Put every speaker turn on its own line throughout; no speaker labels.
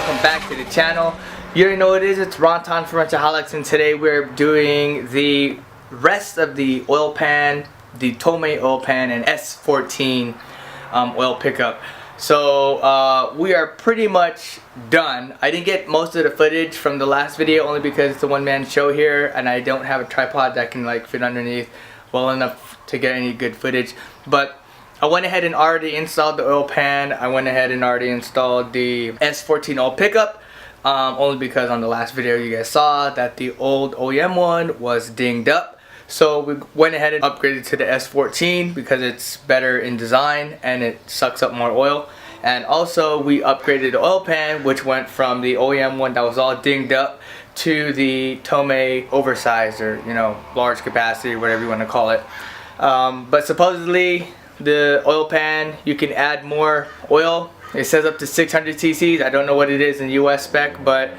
welcome back to the channel. You already know what it is, it's Ronton from Wrench-a-holics, and today we're doing the rest of the oil pan, the Tomei oil pan and S14 oil pickup. So we are pretty much done. I didn't get most of the footage from the last video only because it's a one-man show here and I don't have a tripod that can like fit underneath well enough to get any good footage. But I went ahead and already installed the oil pan. I went ahead and already installed the S14 oil pickup. Only because on the last video you guys saw that the old OEM one was dinged up. So we went ahead and upgraded to the S14 because it's better in design and it sucks up more oil. And also we upgraded the oil pan, which went from the OEM one that was all dinged up to the Tomei oversized, or you know, large capacity, whatever you want to call it. But supposedly the oil pan, you can add more oil. It says up to 600 cc's. I don't know what it is in US spec, but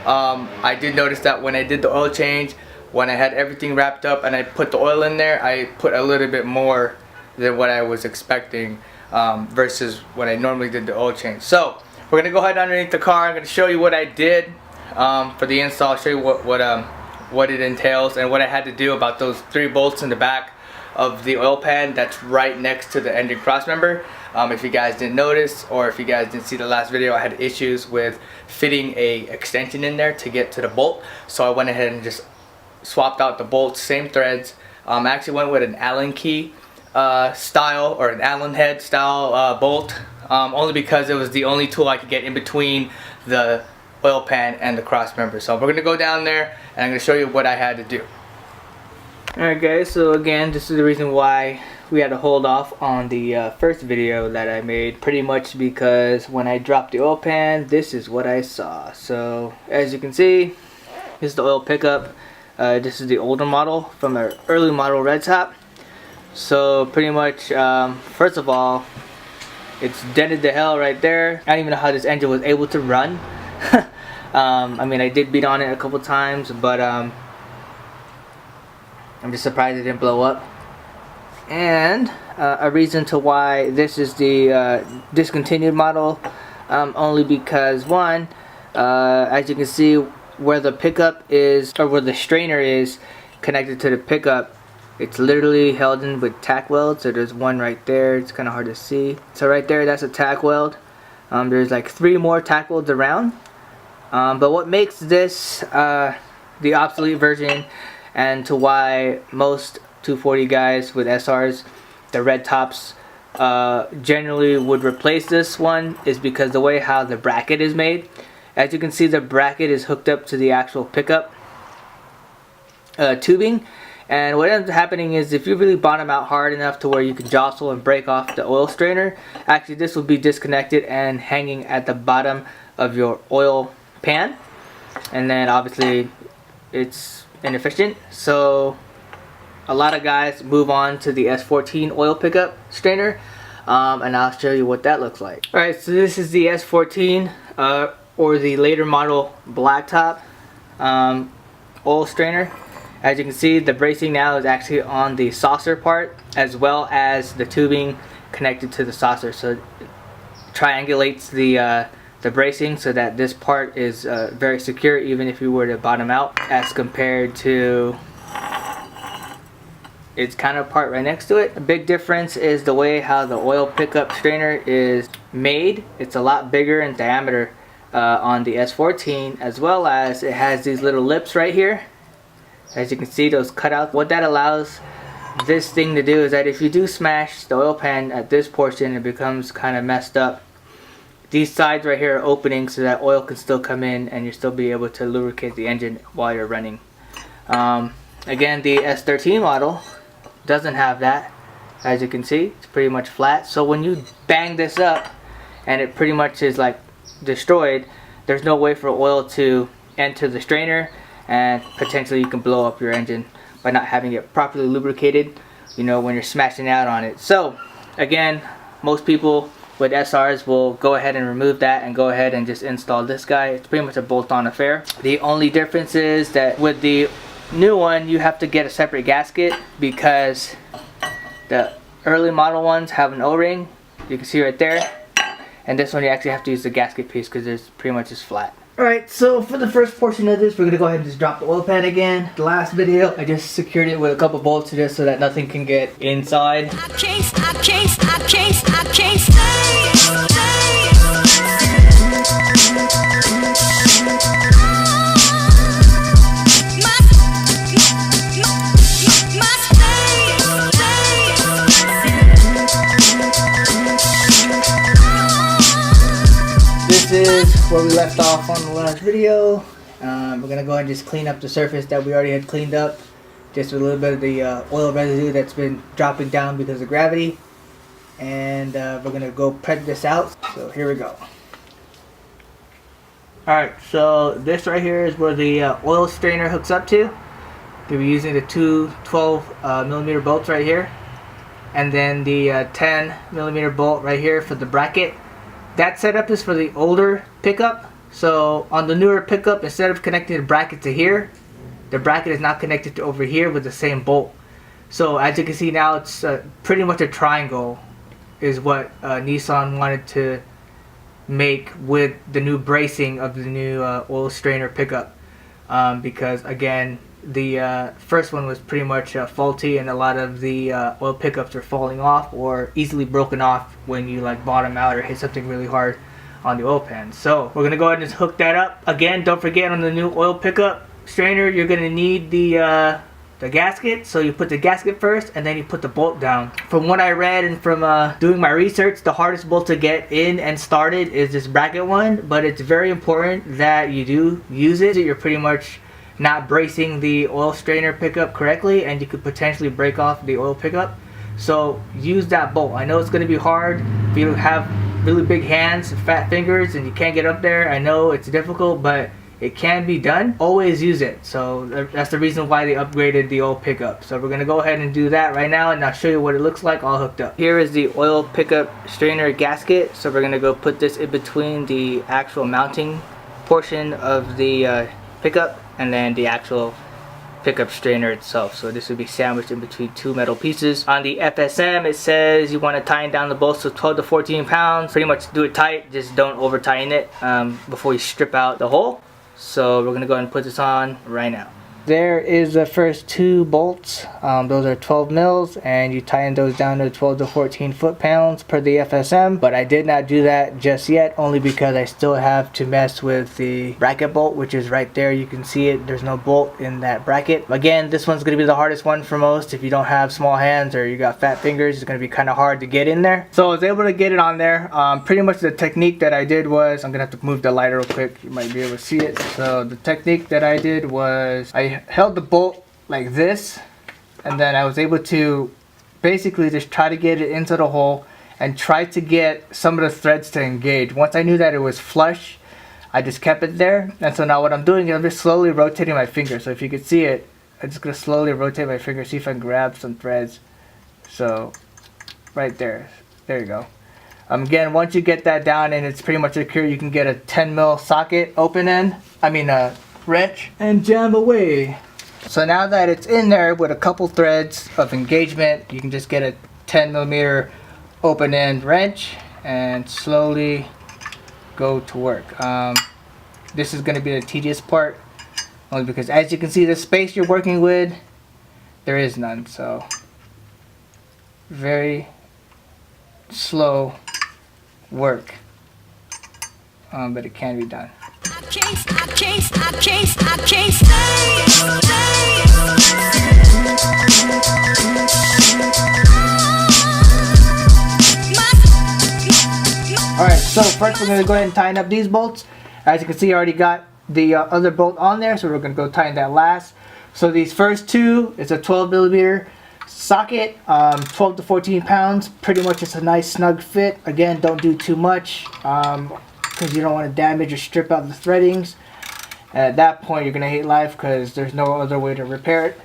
I did notice that when I did the oil change, when I had everything wrapped up and I put the oil in there, I put a little bit more than what I was expecting versus when I normally did the oil change. So we're gonna go ahead underneath the car. I'm gonna show you what I did for the install. I'll show you what it entails and what I had to do about those 3 bolts in the back of the oil pan that's right next to the engine crossmember. If you guys didn't notice, or if you guys didn't see the last video, I had issues with fitting a extension in there to get to the bolt, so I went ahead and just swapped out the bolts, same threads. I actually went with an Allen key style, or an Allen head style bolt, only because it was the only tool I could get in between the oil pan and the crossmember. So we're gonna go down there and I'm gonna show you what I had to do. Alright guys, so again, this is the reason why we had to hold off on the first video that I made, pretty much because when I dropped the oil pan, this is what I saw. So as you can see, this is the oil pickup. This is the older model from an early model red top. So pretty much, first of all, it's dented to hell right there. I don't even know how this engine was able to run. I mean, I did beat on it a couple times, but I'm just surprised it didn't blow up. And a reason to why this is the discontinued model, only because one, as you can see where the pickup is, or where the strainer is connected to the pickup, it's literally held in with tack welds. So there's one right there, it's kind of hard to see. So right there, that's a tack weld. There's like 3 more tack welds around. But what makes this the obsolete version, and to why most 240 guys with SRs, the red tops, generally would replace this one, is because the way how the bracket is made. As you can see, the bracket is hooked up to the actual pickup tubing, and what ends up happening is if you really bottom out hard enough to where you can jostle and break off the oil strainer, actually this will be disconnected and hanging at the bottom of your oil pan, and then obviously it's inefficient. So a lot of guys move on to the S14 oil pickup strainer, and I'll show you what that looks like. Alright, so this is the S14 or the later model blacktop oil strainer. As you can see, the bracing now is actually on the saucer part, as well as the tubing connected to the saucer, so it triangulates the bracing so that this part is very secure even if you were to bottom out, as compared to its counterpart right next to it. A big difference is the way how the oil pickup strainer is made. It's a lot bigger in diameter on the S14, as well as it has these little lips right here. As you can see, those cutouts. What that allows this thing to do is that if you do smash the oil pan at this portion, it becomes kind of messed up. These sides right here are opening so that oil can still come in and you'll still be able to lubricate the engine while you're running. Again, the S13 model doesn't have that. As you can see, it's pretty much flat. So when you bang this up and it pretty much is like destroyed, there's no way for oil to enter the strainer, and potentially you can blow up your engine by not having it properly lubricated, you know, when you're smashing out on it. So again, most people with SRs will go ahead and remove that and go ahead and just install this guy. It's pretty much a bolt-on affair. The only difference is that with the new one you have to get a separate gasket, because the early model ones have an O-ring, you can see right there, and this one you actually have to use the gasket piece because it's pretty much just flat. Alright, so for the first portion of this, we're going to go ahead and just drop the oil pan again. The last video, I just secured it with a couple bolts just so that nothing can get inside. This is where we left off on the last video. We're going to go ahead and just clean up the surface that we already had cleaned up. Just with a little bit of the oil residue that's been dropping down because of gravity. And we're going to go prep this out. So here we go. Alright, so this right here is where the oil strainer hooks up to. We'll be using the two 12mm bolts right here. And then the 10mm bolt right here for the bracket. That setup is for the older pickup. So on the newer pickup, instead of connecting the bracket to here, the bracket is now connected to over here with the same bolt. So as you can see now, it's pretty much a triangle is what Nissan wanted to make with the new bracing of the new oil strainer pickup. Because again, the first one was pretty much faulty, and a lot of the oil pickups are falling off or easily broken off when you like bottom out or hit something really hard on the oil pan. So we're gonna go ahead and just hook that up. Again, don't forget on the new oil pickup strainer, you're gonna need the gasket. So you put the gasket first and then you put the bolt down. From what I read and from doing my research, the hardest bolt to get in and started is this bracket one, but it's very important that you do use it. You're pretty much not bracing the oil strainer pickup correctly, and you could potentially break off the oil pickup. So use that bolt. I know it's going to be hard if you have really big hands, fat fingers, and you can't get up there. I know it's difficult, but it can be done. Always use it. So that's the reason why they upgraded the oil pickup. So we're going to go ahead and do that right now, and I'll show you what it looks like all hooked up. Here is the oil pickup strainer gasket. So we're going to go put this in between the actual mounting portion of the pickup and then the actual pickup strainer itself. So this would be sandwiched in between two metal pieces. On the FSM, it says you want to tighten down the bolts to 12 to 14 pounds. Pretty much do it tight, just don't over tighten it before you strip out the hole. So we're gonna go ahead and put this on right now. There is the first two bolts. Those are 12 mils, and you tighten those down to 12 to 14 foot-pounds per the FSM. But I did not do that just yet, only because I still have to mess with the bracket bolt, which is right there. You can see it. There's no bolt in that bracket. Again, this one's going to be the hardest one for most. If you don't have small hands or you got fat fingers, it's going to be kind of hard to get in there. So I was able to get it on there. Pretty much the technique that I did was, I'm going to have to move the light real quick. You might be able to see it. So the technique that I did was I held the bolt like this, and then I was able to basically just try to get it into the hole and try to get some of the threads to engage. Once I knew that it was flush, I just kept it there. And so now what I'm doing is I'm just slowly rotating my finger. So if you can see it, I'm just going to slowly rotate my finger, see if I can grab some threads. So right there, there you go. Again, once you get that down and it's pretty much secure, you can get a 10 mil socket open end, wrench, and jam away. So now that it's in there with a couple threads of engagement, you can just get a 10mm open end wrench and slowly go to work. This is going to be the tedious part, only because as you can see, the space you're working with, there is none. So very slow work, but it can be done. Alright, so first we're going to go ahead and tighten up these bolts. As you can see, I already got the other bolt on there, so we're going to go tighten that last. So these first two, it's a 12mm socket, 12 to 14 pounds. Pretty much it's a nice snug fit. Again, don't do too much because you don't want to damage or strip out the threadings. And at that point, you're going to hate life because there's no other way to repair it.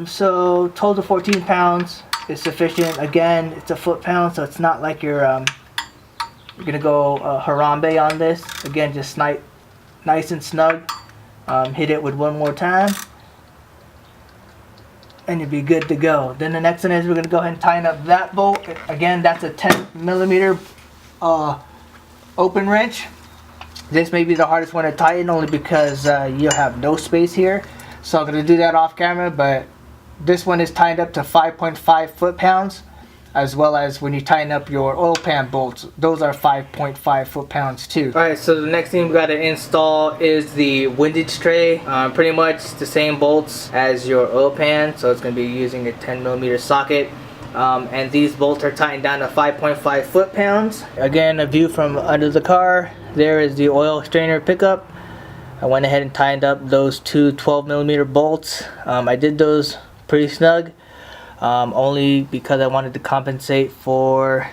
So 12 to 14 pounds is sufficient. Again, it's a foot-pound, so it's not like you're going to go Harambe on this. Again, just nice and snug. Hit it with one more time, and you'll be good to go. Then the next one is we're going to go ahead and tighten up that bolt. Again, that's a 10mm open wrench. This may be the hardest one to tighten only because you have no space here. So I'm going to do that off camera, but this one is tightened up to 5.5 foot-pounds, as well as when you tighten up your oil pan bolts, those are 5.5 foot-pounds too. Alright, so the next thing we got to install is the windage tray. Pretty much the same bolts as your oil pan, so it's going to be using a 10mm socket. And these bolts are tightened down to 5.5 foot-pounds. Again, a view from under the car. There is the oil strainer pickup. I went ahead and tightened up those two 12mm bolts. I did those pretty snug. Only because I wanted to compensate for,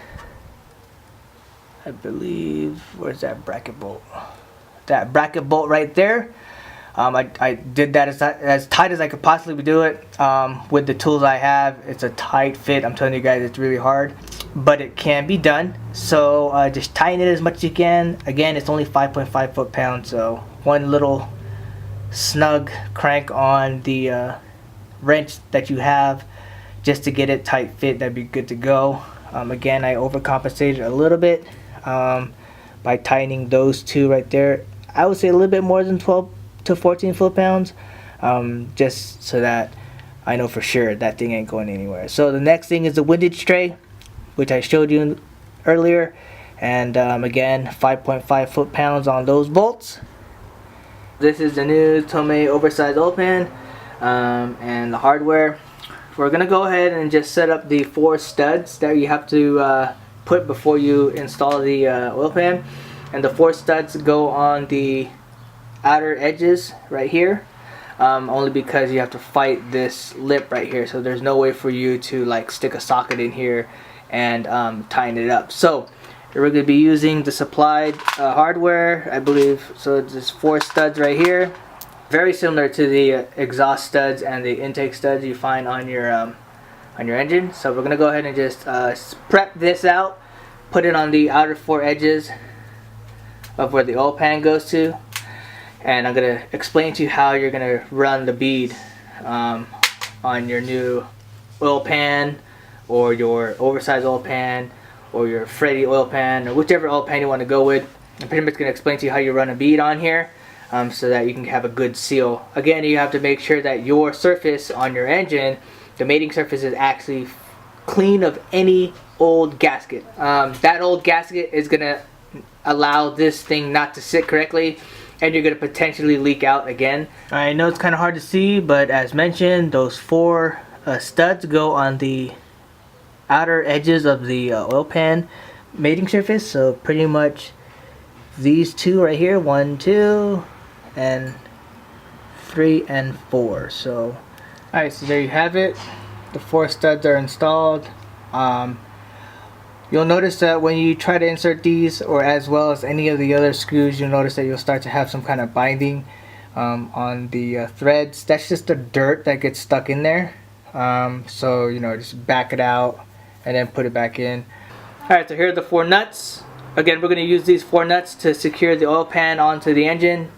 I believe, where's that bracket bolt? That bracket bolt right there. I did that as tight as I could possibly do it with the tools I have. It's a tight fit. I'm telling you guys, it's really hard, but it can be done. So just tighten it as much as you can. Again, it's only 5.5 foot-pounds, so one little snug crank on the wrench that you have just to get it tight fit, that'd be good to go. Again, I overcompensated a little bit by tightening those two right there. I would say a little bit more than 12 to 14 foot-pounds, just so that I know for sure that thing ain't going anywhere. So the next thing is the windage tray, which I showed you earlier, and again, 5.5 foot-pounds on those bolts. This is the new Tomei oversized oil pan, and the hardware. We're gonna go ahead and just set up the 4 studs that you have to put before you install the oil pan, and the 4 studs go on the outer edges right here, only because you have to fight this lip right here, so there's no way for you to like stick a socket in here and tighten it up. So we're going to be using the supplied hardware, I believe. So there's 4 studs right here, very similar to the exhaust studs and the intake studs you find on your engine. So we're going to go ahead and just prep this out, put it on the outer 4 edges of where the oil pan goes to, and I'm going to explain to you how you're going to run the bead on your new oil pan, or your oversized oil pan, or your Freddy oil pan, or whichever oil pan you want to go with. I'm pretty much going to explain to you how you run a bead on here, so that you can have a good seal. Again, you have to make sure that your surface on your engine, the mating surface, is actually clean of any old gasket. That old gasket is going to allow this thing not to sit correctly, and you're going to potentially leak out again. I know it's kind of hard to see, but as mentioned, those 4 studs go on the outer edges of the oil pan mating surface. So pretty much these 2 right here, 1, 2, and 3 and 4. So alright, so there you have it. The 4 studs are installed. You'll notice that when you try to insert these, or as well as any of the other screws, you'll notice that you'll start to have some kind of binding on the threads. That's just the dirt that gets stuck in there. So you know, just back it out and then put it back in. Alright, so here are the 4 nuts. Again, we're going to use these 4 nuts to secure the oil pan onto the engine,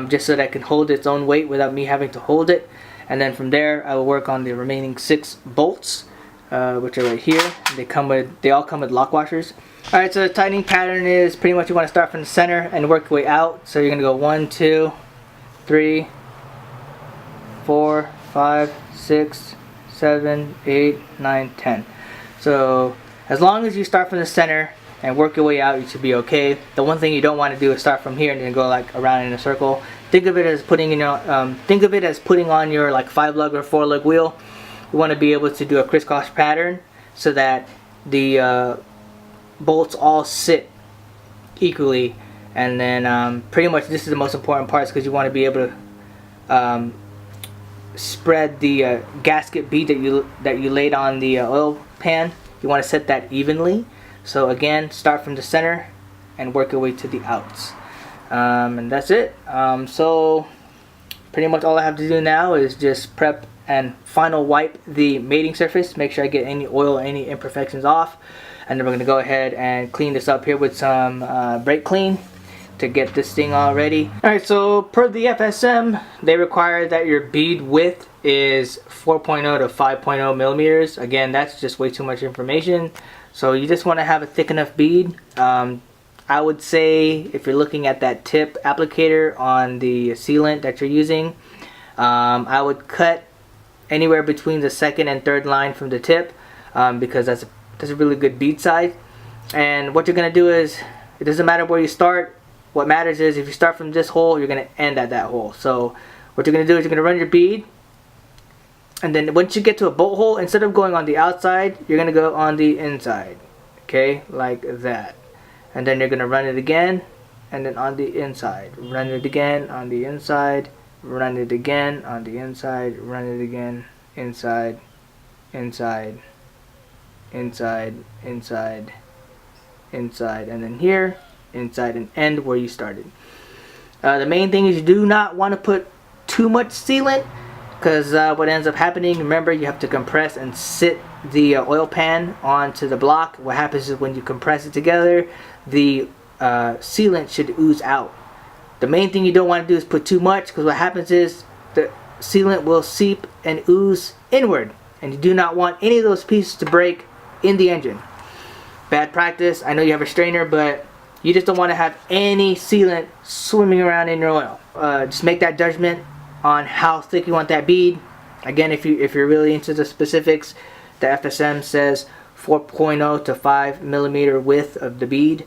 just so that it can hold its own weight without me having to hold it. And then from there, I will work on the remaining 6 bolts, which are right here. They all come with lock washers. Alright, so the tightening pattern is pretty much you want to start from the center and work your way out. So you're going to go 1, 2, 3, 4, 5, 6, 7, 8, 9, 10. So as long as you start from the center and work your way out, you should be okay. The one thing you don't want to do is start from here and then go like around in a circle. Think of it as putting on your like 5-lug or 4-lug wheel. You want to be able to do a crisscross pattern so that the bolts all sit equally, and then pretty much this is the most important part, because you want to be able to spread the gasket bead that you laid on the oil pan. You want to set that evenly. So again, start from the center and work your way to the outs, and that's it. So pretty much all I have to do now is just prep and final wipe the mating surface, make sure I get any oil, any imperfections off, and then we're going to go ahead and clean this up here with some brake clean to get this thing all ready. Alright, so per the FSM, they require that your bead width is 4.0 to 5.0 millimeters. Again, that's just way too much information, So you just want to have a thick enough bead. I would say if you're looking at that tip applicator on the sealant that you're using, I would cut anywhere between the second and third line from the tip, because that's a really good bead size. And what you're going to do is, it doesn't matter where you start. What matters is if you start from this hole, you're going to end at that hole. So what you're going to do is you're going to run your bead, and then once you get to a bolt hole, instead of going on the outside, you're going to go on the inside. Okay, like that. And then you're going to run it again, and then on the inside. Run it again on the inside. Run it again on the inside. Run it again. Inside. Inside. Inside. Inside. Inside. And then here. Inside and end where you started. The main thing is you do not want to put too much sealant, because what ends up happening, remember, you have to compress and sit the oil pan onto the block. What happens is when you compress it together, the sealant should ooze out. The main thing you don't want to do is put too much, because what happens is the sealant will seep and ooze inward, and you do not want any of those pieces to break in the engine. Bad practice. I know you have a strainer, but you just don't want to have any sealant swimming around in your oil. Just make that judgment on how thick you want that bead. Again, if you're really into the specifics, the FSM says 4.0 to 5 millimeter width of the bead.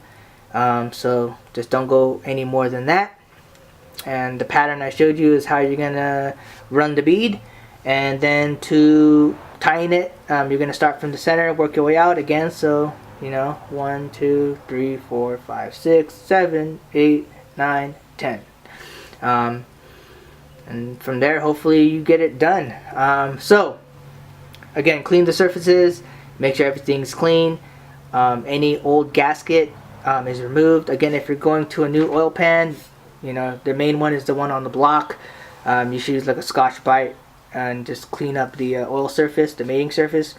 So just don't go any more than that. And the pattern I showed you is how you're gonna run the bead. And then to tighten it, you're gonna start from the center, work your way out again. So you know, 1, 2, 3, 4, 5, 6, 7, 8, 9, 10. And from there, hopefully you get it done. So again, clean the surfaces, make sure everything's clean. Any old gasket is removed. Again, if you're going to a new oil pan, you know, the main one is the one on the block. You should use like a Scotch-Brite and just clean up the oil surface, the mating surface.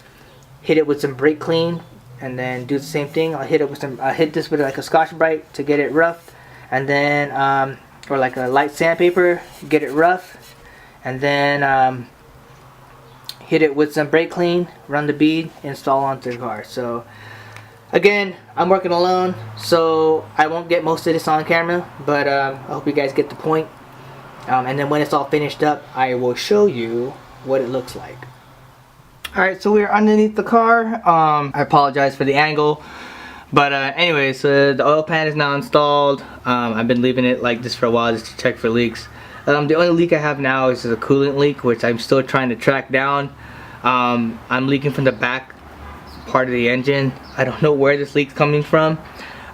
Hit it with some brake clean, and then do the same thing. I'll hit this with like a Scotch-Brite to get it rough, and then or like a light sandpaper, get it rough, and then hit it with some brake clean, run the bead, install onto the car. So again, I'm working alone, so I won't get most of this on camera, but I hope you guys get the point. And then when it's all finished up, I will show you what it looks like. Alright, so we're underneath the car. I apologize for the angle, but anyways, the oil pan is now installed. I've been leaving it like this for a while just to check for leaks. The only leak I have now is a coolant leak, which I'm still trying to track down. I'm leaking from the back part of the engine. I don't know where this leak's coming from,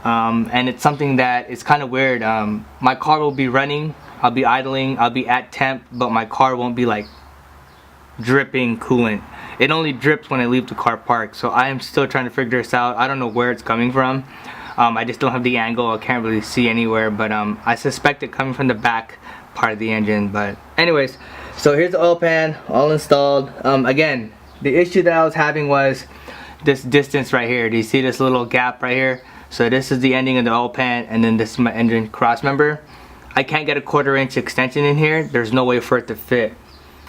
and it's something that is kind of weird. My car will be running, I'll be idling, I'll be at temp, but my car won't be like dripping coolant. It only drips when I leave the car parked, so I am still trying to figure this out. I don't know where it's coming from. I just don't have the angle. I can't really see anywhere, but I suspect it coming from the back part of the engine. But anyways, so here's the oil pan all installed. Again, the issue that I was having was this distance right here. Do you see this little gap right here? So this is the ending of the oil pan, and then this is my engine cross member. I can't get a 1/4 inch extension in here. There's no way for it to fit.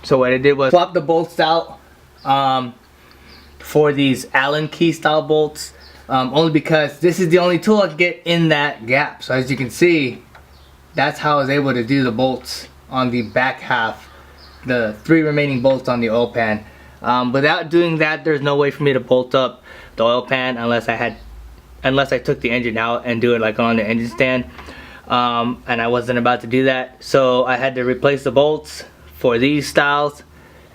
So what I did was swap the bolts out for these Allen key style bolts, only because this is the only tool I could get in that gap. So as you can see, that's how I was able to do the bolts on the back half, the 3 remaining bolts on the oil pan. Without doing that, there's no way for me to bolt up the oil pan unless I took the engine out and do it like on the engine stand, and I wasn't about to do that, so I had to replace the bolts for these styles,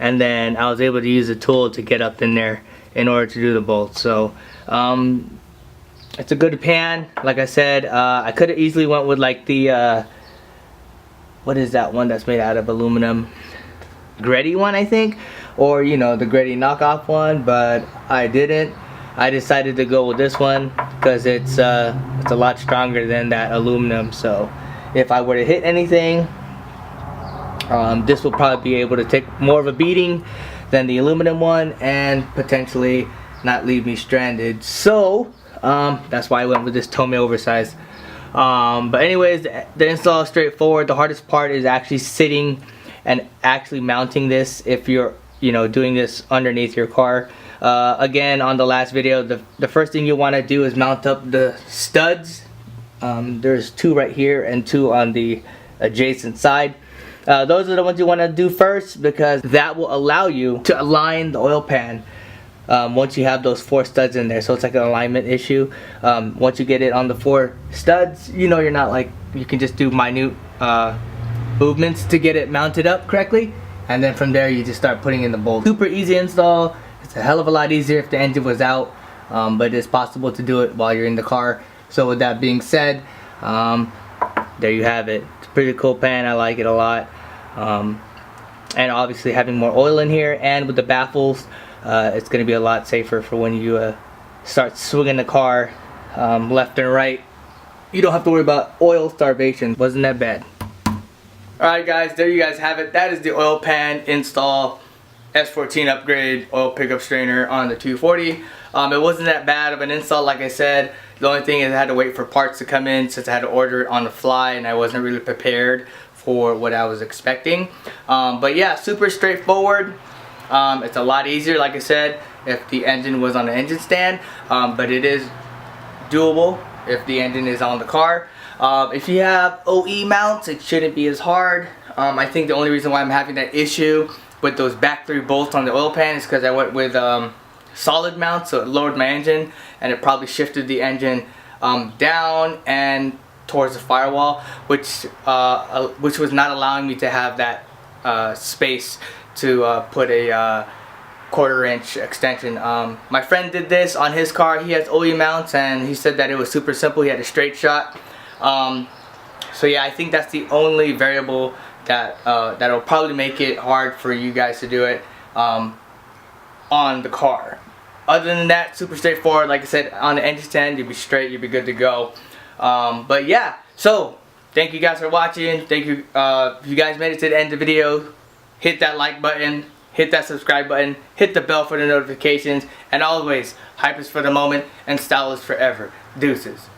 and then I was able to use a tool to get up in there in order to do the bolts. So it's a good pan. Like I said, I could have easily went with like the what is that one that's made out of aluminum, Gretty one, I think, or you know, the Gretty knockoff one, but I didn't. I decided to go with this one because it's a lot stronger than that aluminum. So if I were to hit anything, this will probably be able to take more of a beating than the aluminum one and potentially not leave me stranded. So that's why I went with this Tomei oversized. But anyways, the install is straightforward. The hardest part is actually sitting and actually mounting this. If you're doing this underneath your car. Again, on the last video, the first thing you want to do is mount up the studs. There's 2 right here and 2 on the adjacent side. Those are the ones you want to do first, because that will allow you to align the oil pan once you have those 4 studs in there. So it's like an alignment issue. Once you get it on the 4 studs, you're not like, you can just do minute movements to get it mounted up correctly, and then from there you just start putting in the bolts. Super easy install. It's a hell of a lot easier if the engine was out, but it's possible to do it while you're in the car. So with that being said, there you have it. It's a pretty cool pan. I like it a lot. And obviously having more oil in here and with the baffles, it's going to be a lot safer for when you start swinging the car left and right. You don't have to worry about oil starvation. Wasn't that bad. Alright guys, there you guys have it. That is the oil pan install S14 upgrade oil pickup strainer on the 240. It wasn't that bad of an install, like I said. The only thing is I had to wait for parts to come in, since I had to order it on the fly and I wasn't really prepared for what I was expecting. But yeah, super straightforward. It's a lot easier, like I said, if the engine was on the engine stand, but it is doable if the engine is on the car. If you have OE mounts, it shouldn't be as hard. I think the only reason why I'm having that issue with those back 3 bolts on the oil pan is because I went with solid mounts, so it lowered my engine and it probably shifted the engine down and towards the firewall, which was not allowing me to have that space to put a 1/4 inch extension. My friend did this on his car. He has OE mounts and he said that it was super simple. He had a straight shot. So yeah, I think that's the only variable that that'll probably make it hard for you guys to do it on the car. Other than that, super straightforward. Like I said, on the engine stand, you'll be straight, you'll be good to go. But yeah, so thank you guys for watching. Thank you. If you guys made it to the end of the video, hit that like button, hit that subscribe button, hit the bell for the notifications, and always, hype is for the moment and style is forever. Deuces.